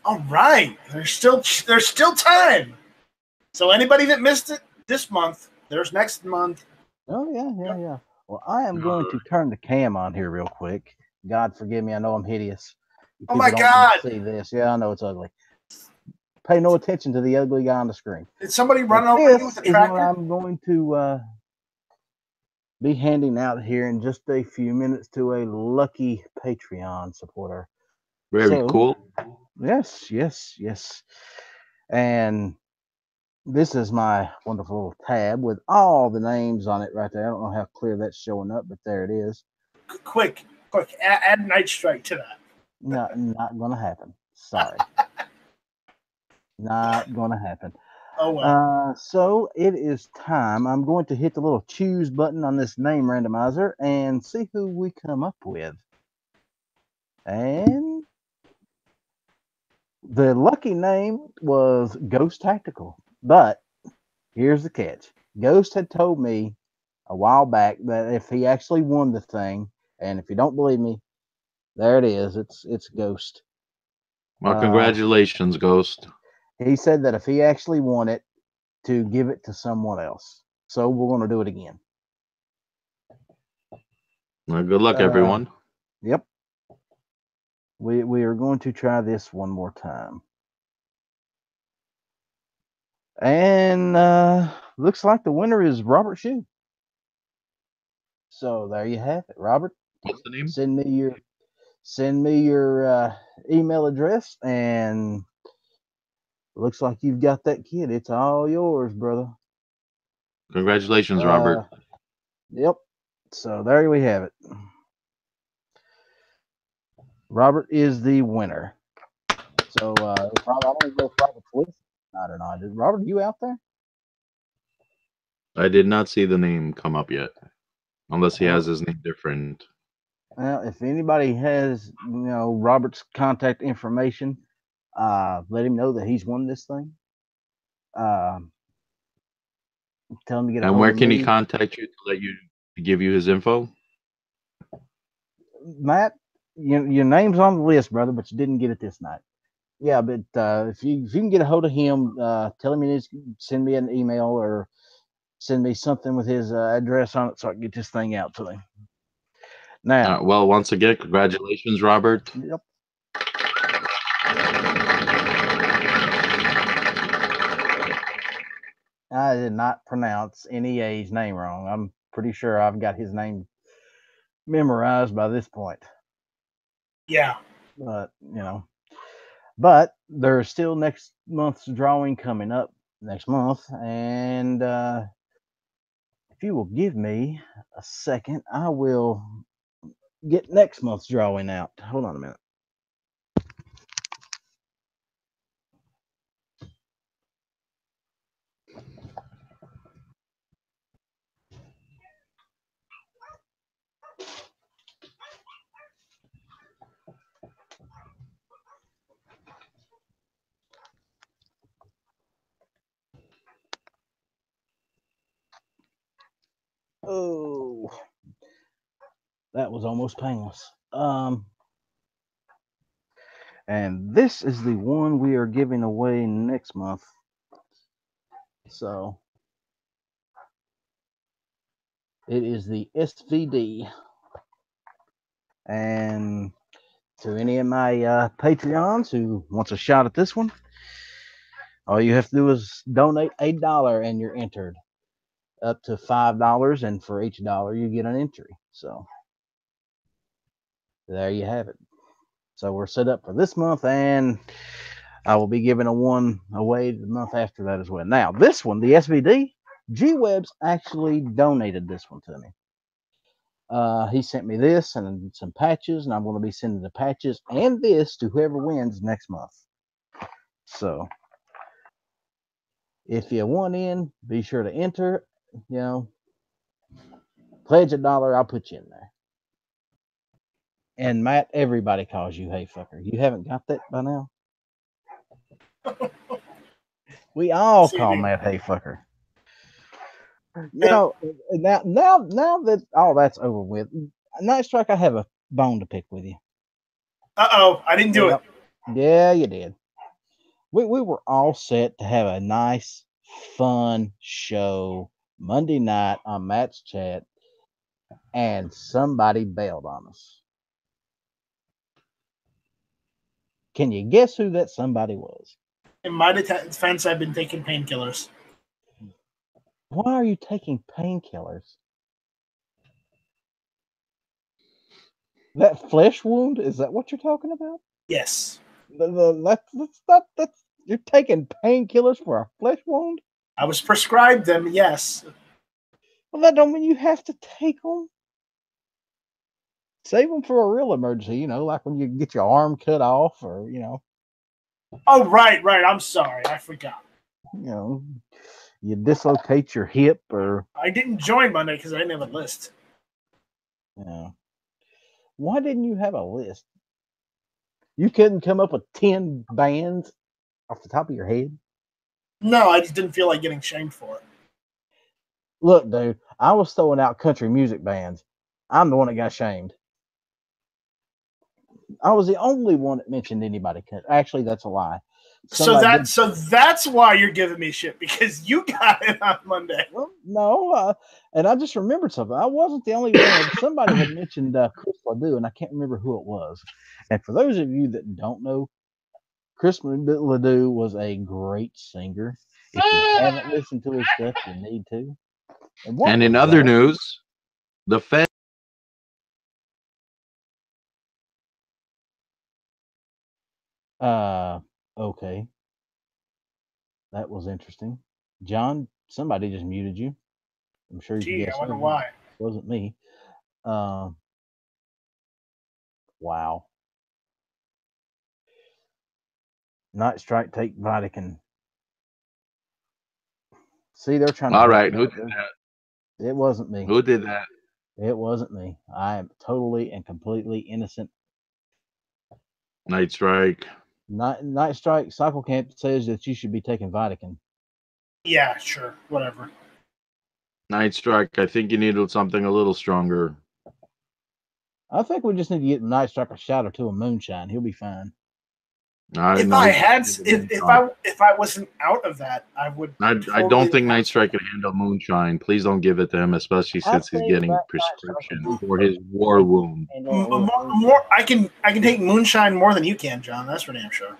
All right, there's still time. So anybody that missed it this month, there's next month. Oh yeah. Well, I am going to turn the cam on here real quick. God forgive me, I know I'm hideous. Oh my People God! don't see this. Yeah, I know it's ugly. Pay no attention to the ugly guy on the screen. Did somebody run over you with a This is tractor? what I'm going to be handing out here in just a few minutes to a lucky Patreon supporter. Very cool. Yes. And this is my wonderful little tab with all the names on it right there. I don't know how clear that's showing up, but there it is. Quick, add Night Strike to that. Not gonna happen. Sorry. Not gonna happen. Oh well. So it is time. I'm going to hit the little choose button on this name randomizer and see who we come up with. And the lucky name was Ghost Tactical. But here's the catch. Ghost had told me a while back that if he actually won the thing, and if you don't believe me, there it is. It's Ghost. Well, congratulations, Ghost. He said that if he actually won it, to give it to someone else. So we're going to do it again. Well, good luck, everyone. Yep. We are going to try this one more time. And looks like the winner is Robert Shue. So there you have it, Robert. What's the name? Send me your email address, and looks like you've got that kid. It's all yours, brother. Congratulations, Robert. Yep. So there we have it. Robert is the winner. So I don't know if Robert's with. I don't know. Robert, you out there? I did not see the name come up yet, unless he has his name different. Well, if anybody has, Robert's contact information, let him know that he's won this thing. Tell him to get a hold of me. And where can he contact you to give you his info? Matt, your name's on the list, brother, but you didn't get it this night. Yeah, but if you can get a hold of him, tell him he needs to send me an email or send me something with his address on it so I can get this thing out to him. Now, well, once again, congratulations, Robert. Yep. I did not pronounce NEA's name wrong. I'm pretty sure I've got his name memorized by this point. Yeah. But, but there's still next month's drawing coming up next month. And if you will give me a second, I will get next month's drawing out. Hold on a minute. Oh, that was almost painless. And this is the one we are giving away next month. So it is the SVD. And to any of my Patreons who wants a shot at this one, all you have to do is donate $8 and you're entered. Up to $5, and for each dollar you get an entry. So there you have it. So we're set up for this month, and I will be giving one away the month after that as well. Now, this one, the SVD, G-Webs actually donated this one to me. He sent me this and some patches, and I'm going to be sending the patches and this to whoever wins next month. So if you want in, be sure to enter. Pledge $1, I'll put you in there. And Matt, everybody calls you hey fucker. You haven't got that by now? We all call Matt hey fucker. Now that all that's over with, Night Strike, I have a bone to pick with you. Uh-oh, I didn't do it. Yeah, you did. We were all set to have a nice, fun show Monday night on Matt's chat, and somebody bailed on us. Can you guess who that somebody was? In my defense, I've been taking painkillers. Why are you taking painkillers? That flesh wound, is that what you're talking about? Yes. That's you're taking painkillers for a flesh wound? I was prescribed them, yes. Well, that don't mean you have to take them. Save them for a real emergency, like when you get your arm cut off or, Oh, right. I'm sorry. I forgot. You dislocate your hip or... I didn't join Monday because I didn't have a list. Yeah. Why didn't you have a list? You couldn't come up with 10 bands off the top of your head? No, I just didn't feel like getting shamed for it. Look, dude, I was throwing out country music bands. I'm the one that got shamed. I was the only one that mentioned anybody. Actually, that's a lie. So that's why you're giving me shit, because you got it on Monday. Well, no, and I just remembered something. I wasn't the only one. Somebody had mentioned Chris Ledoux, and I can't remember who it was. And for those of you that don't know, Chris Ledoux was a great singer. If you haven't listened to his stuff, you need to. And in other news, the Fed. Okay. That was interesting. John, somebody just muted you. I'm sure you can guess. I wonder why. It wasn't me. Wow. Night Strike, take Vatican. See, they're trying to... All right, who did that? It wasn't me. Who did that? It wasn't me. I am totally and completely innocent. Night Strike. Night Strike, Cycle Camp says that you should be taking Vatican. Yeah, sure. Whatever. Night Strike, I think you needed something a little stronger. I think we just need to get Night Strike a shot or two of moonshine. He'll be fine. If I wasn't out of that, I would. I don't think Night Strike can handle moonshine. Please don't give it to him, especially since he's getting prescription for his war wound. More, I can take moonshine more than you can, John. That's for damn sure.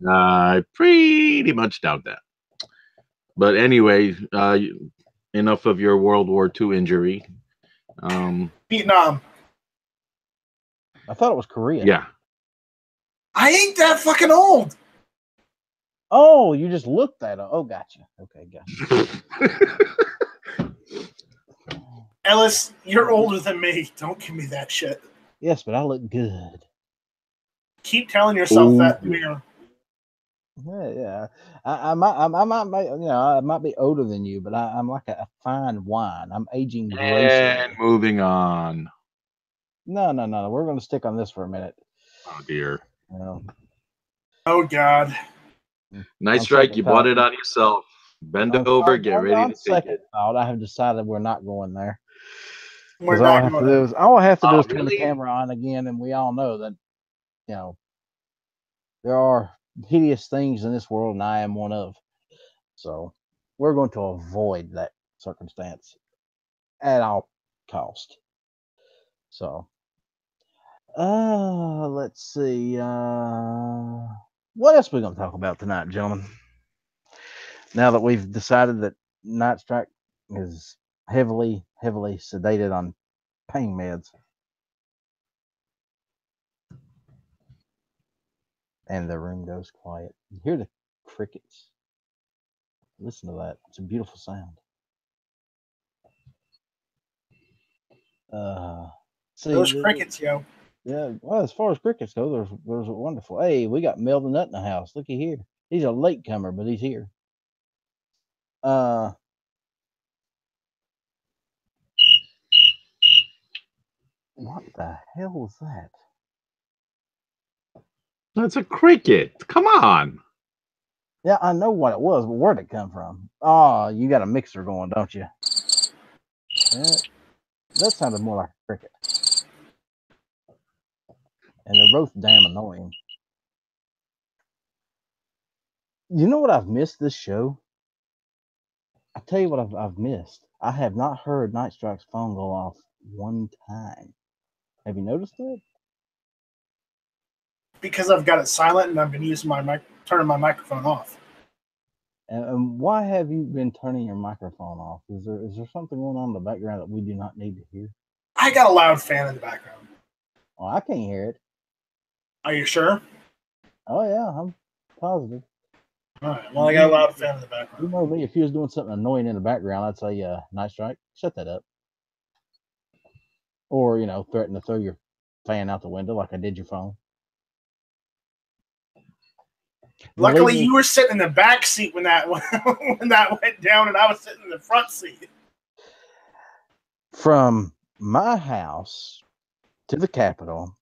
I pretty much doubt that. But anyway, enough of your World War II injury. Vietnam. I thought it was Korea. Yeah. I ain't that fucking old. Oh, you just looked at it. Oh, gotcha. Okay, gotcha. Ellis, you're older than me. Don't give me that shit. Yes, but I look good. Keep telling yourself that. Yeah. I might be older than you, but I'm like a fine wine. I'm aging gracefully. And moving on. No. We're going to stick on this for a minute. Oh dear. Oh God. Night Strike, you bought it on yourself. Bend over, get ready to take it. I have decided we're not going there. We're not going there. All I have to do is turn the camera on again, and we all know that, there are hideous things in this world, and I am one of. So we're going to avoid that circumstance at all cost. So, let's see. What else are we going to talk about tonight, gentlemen? Now that we've decided that Night Strike is heavily sedated on pain meds. And the room goes quiet. You hear the crickets. Listen to that. It's a beautiful sound. Those crickets, yo. Yeah, well, as far as crickets go, there's a wonderful. Hey, we got Melvin Nut in the house. Looky here. He's a latecomer, but he's here. What the hell was that? That's a cricket. Come on. Yeah, I know what it was, but where'd it come from? Oh, you got a mixer going, don't you? That sounded more like a cricket. And they're both damn annoying. You know what I've missed this show? I tell you what I've missed. I have not heard Night Strike's phone go off one time. Have you noticed that? Because I've got it silent and I've been using turning my microphone off. And why have you been turning your microphone off? Is there something going on in the background that we do not need to hear? I got a loud fan in the background. Oh, I can't hear it. Are you sure? Oh yeah, I'm positive. All right. Well, I got a loud fan in the background. You know me, if you was doing something annoying in the background, I'd say, Night Strike, shut that up. Or, threaten to throw your fan out the window like I did your phone. Luckily, you were sitting in the back seat when that when that went down, and I was sitting in the front seat. From my house to the Capitol,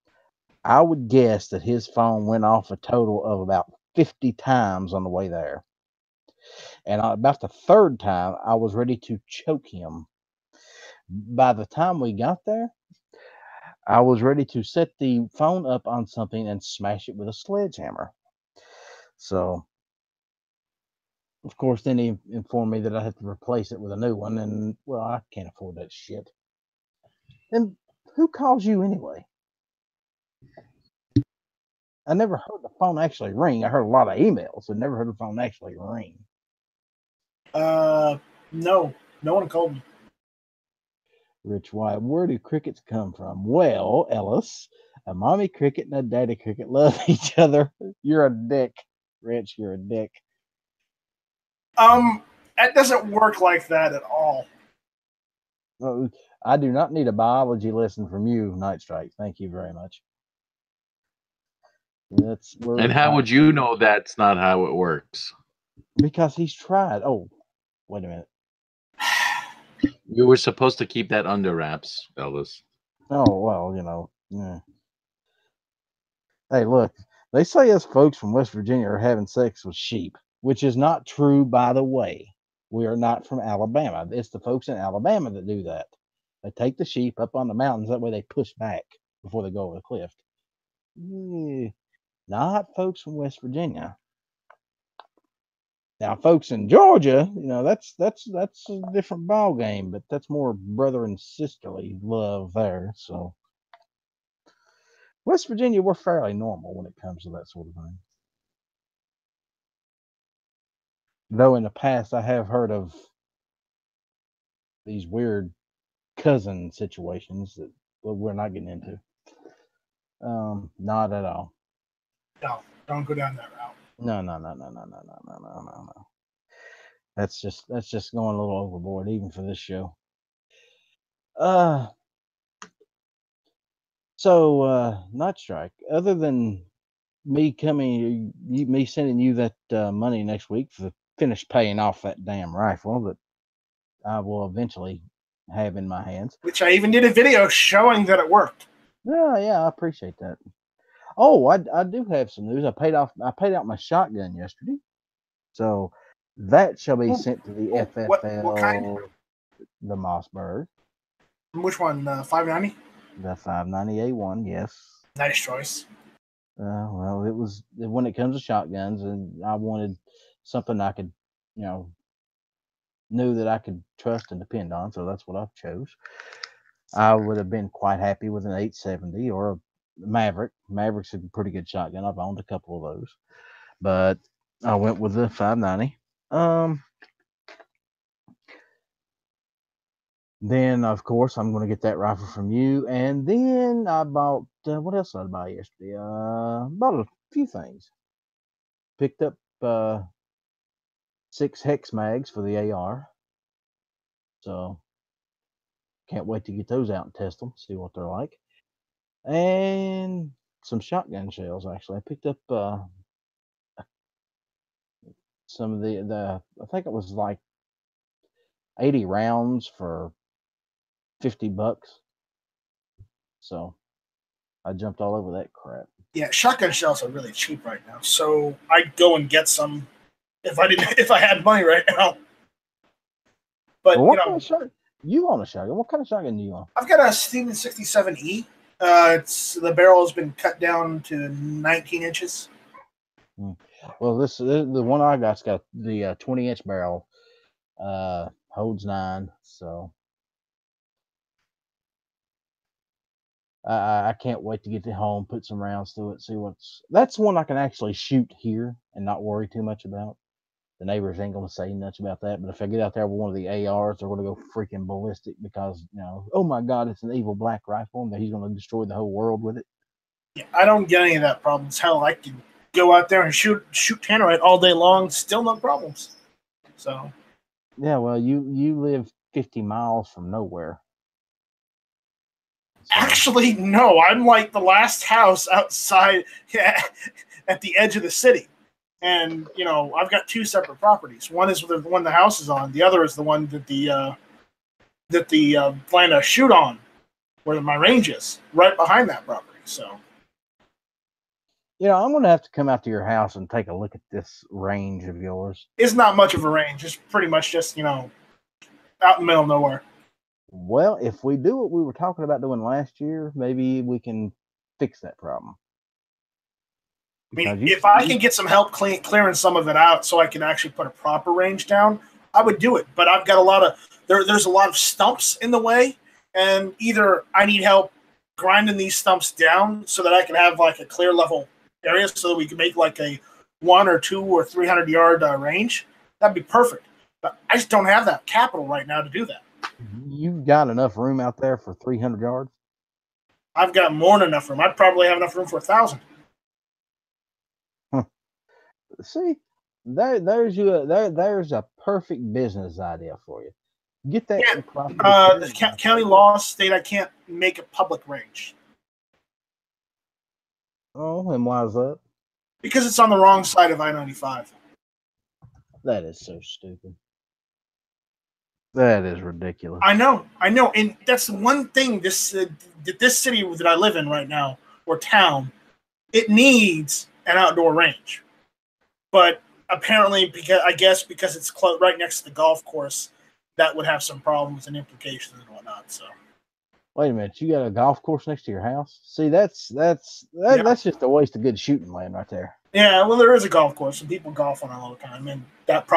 I would guess that his phone went off a total of about 50 times on the way there. And about the third time, I was ready to choke him. By the time we got there, I was ready to set the phone up on something and smash it with a sledgehammer. So, of course, then he informed me that I had to replace it with a new one, and, well, I can't afford that shit. And who calls you anyway? I never heard the phone actually ring. I heard a lot of emails, but never heard the phone actually ring. No one called me. Rich White, where do crickets come from? Well, Ellis, a mommy cricket and a daddy cricket love each other. You're a dick, Rich. You're a dick. That doesn't work like that at all. I do not need a biology lesson from you, Night Strike. Thank you very much. And how would you know that's not how it works? Because he's tried. Oh, wait a minute. You were supposed to keep that under wraps, Elvis. Oh, well, yeah. Hey, look, they say us folks from West Virginia are having sex with sheep, which is not true, by the way. We are not from Alabama. It's the folks in Alabama that do that. They take the sheep up on the mountains. That way they push back before they go over the cliff. Not folks from West Virginia. Now, folks in Georgia, that's a different ball game, but that's more brother and sisterly love there. So, West Virginia, we're fairly normal when it comes to that sort of thing. Though in the past, I have heard of these weird cousin situations that we're not getting into. Not at all. No, don't go down that route. No. That's just going a little overboard, even for this show. So, Night Strike, other than me sending you that money next week to finish paying off that damn rifle that I will eventually have in my hands. Which I even did a video showing that it worked. Yeah, I appreciate that. Oh, I do have some news. I paid out my shotgun yesterday. So that shall be sent to the FFL. What kind? The Mossberg. Which one? 590? The 590A1, yes. Nice choice. Well, it was when it comes to shotguns, and I wanted something I could, knew that I could trust and depend on. So that's what I chose. I would have been quite happy with an 870 or a Maverick. Maverick's a pretty good shotgun. I've owned a couple of those, but I went with the 590. Then, of course, I'm going to get that rifle from you. And then I bought, what else did I buy yesterday? Bought a few things. Picked up 6 hex mags for the AR. So, can't wait to get those out and test them, see what they're like. And some shotgun shells, actually. I picked up some of the I think it was like 80 rounds for $50. So I jumped all over that crap. Yeah, shotgun shells are really cheap right now, so I'd go and get some if I had money right now. But Well, what kind of shotgun? You own a shotgun? What kind of shotgun do you own? I've got a Stevens 67E. It's the barrel has been cut down to 19 inches. Well, the one I got's got the 20-inch barrel. Holds 9. So I can't wait to get to home, put some rounds through it, see what's. That's one I can actually shoot here and not worry too much about. The neighbors ain't gonna say much about that, but if I get out there with one of the ARs, they're gonna go freaking ballistic because oh my God, it's an evil black rifle, and he's gonna destroy the whole world with it. Yeah, I don't get any of that problems. Hell, I can go out there and shoot tannerite all day long, still no problems. So yeah, well, you live 50 miles from nowhere. So, actually, no, I'm like the last house outside at the edge of the city. And, I've got 2 separate properties. One is the one the house is on. The other is the one that the plan to shoot on, where my range is, right behind that property. So, I'm going to have to come out to your house and take a look at this range of yours. It's not much of a range. It's pretty much just, out in the middle of nowhere. Well, if we do what we were talking about doing last year, maybe we can fix that problem. I mean, if I can get some help clearing some of it out so I can actually put a proper range down, I would do it. But I've got there's a lot of stumps in the way, and either I need help grinding these stumps down so that I can have like a clear level area so that we can make like a 1 or 2 or 300 yard range. That'd be perfect. But I just don't have that capital right now to do that. You've got enough room out there for 300 yards? I've got more than enough room. I'd probably have enough room for 1,000. See, there's a perfect business idea for you. Get that. Yeah, the county law state I can't make a public range. Oh, and why is that? Because it's on the wrong side of I-95. That is so stupid. That is ridiculous. I know, and that's the one thing this city that I live in right now, or town, it needs an outdoor range. But apparently, because it's right next to the golf course, that would have some problems and implications and whatnot. So, wait a minute, you got a golf course next to your house? See, that's just a waste of good shooting land right there. Yeah, well, there is a golf course, and people golf on it all the time. And that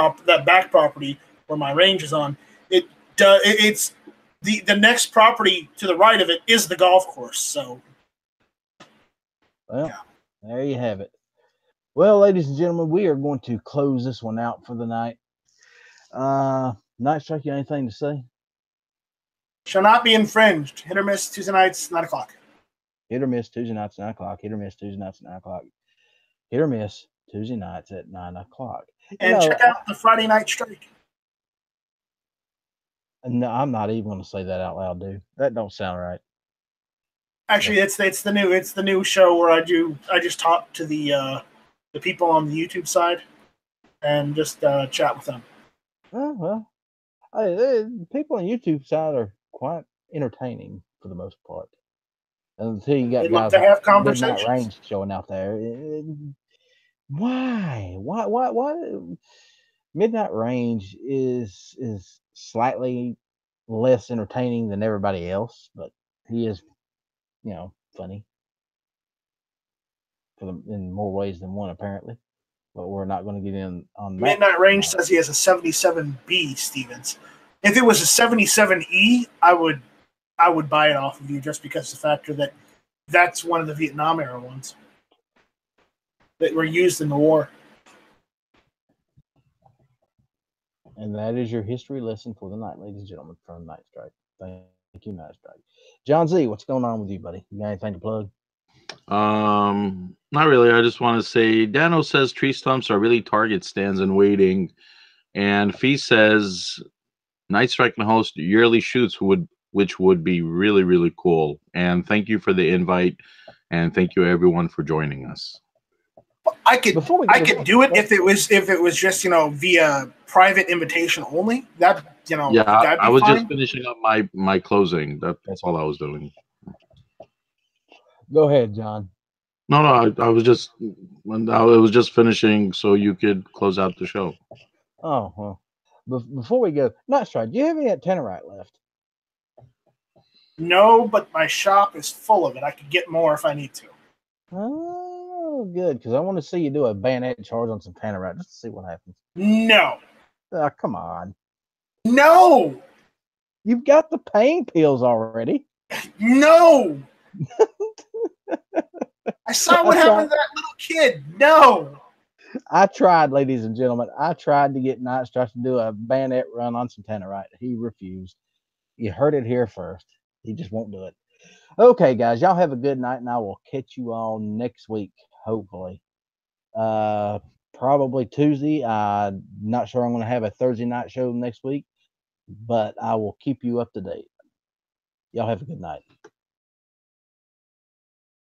back property where my range is on, it's the next property to the right of it is the golf course. So, well, There you have it. Well, ladies and gentlemen, we are going to close this one out for the night. Night Strike, you got anything to say? Shall not be infringed. Hit or miss Tuesday nights, 9 o'clock. Hit or miss Tuesday nights, 9 o'clock. Hit or miss Tuesday nights, 9 o'clock. Hit or miss Tuesday nights at 9 o'clock. And check out the Friday Night Strike. No, I'm not even going to say that out loud, dude. That don't sound right. Actually, it's the new show where I just talk to the people on the YouTube side and just chat with them. Oh, well, people on YouTube side are quite entertaining for the most part. Until you got guys to have conversations. Midnight Range showing out there. Why? Midnight Range is slightly less entertaining than everybody else, but he is, funny in more ways than one, apparently. But we're not going to get in on that. Midnight Range says he has a 77B, Stevens. If it was a 77E, I would buy it off of you just because of the factor that that's one of the Vietnam era ones that were used in the war. And that is your history lesson for the night, ladies and gentlemen, from Night Strike. Thank you, Night Strike. John Z, what's going on with you, buddy? You got anything to plug? Not really. I just want to say Dano says tree stumps are really target stands and waiting. And Fee says Night Strike can host yearly shoots which would be really, really cool. And thank you for the invite. And thank you everyone for joining us. I could Before we I go- could do it if it was just via private invitation only. That Yeah, that'd be I was fine. just finishing up my closing. That's all I was doing. Go ahead, John. No, I was just I was just finishing so you could close out the show. Oh, well. Before we go, not sure. Do you have any Tannerite left? No, but my shop is full of it. I could get more if I need to. Oh, good, because I want to see you do a bayonet charge on some Tannerite just to see what happens. No, Come on. no, You've got the pain pills already. no. I saw what happened to that little kid. No. I tried, ladies and gentlemen. I tried to get Night Strike to do a bayonet run on some Tannerite. He refused. You heard it here first. He just won't do it. Okay, guys, y'all have a good night, and I will catch you all next week, hopefully. Probably Tuesday. I'm not sure I'm going to have a Thursday night show next week, but I will keep you up to date. Y'all have a good night.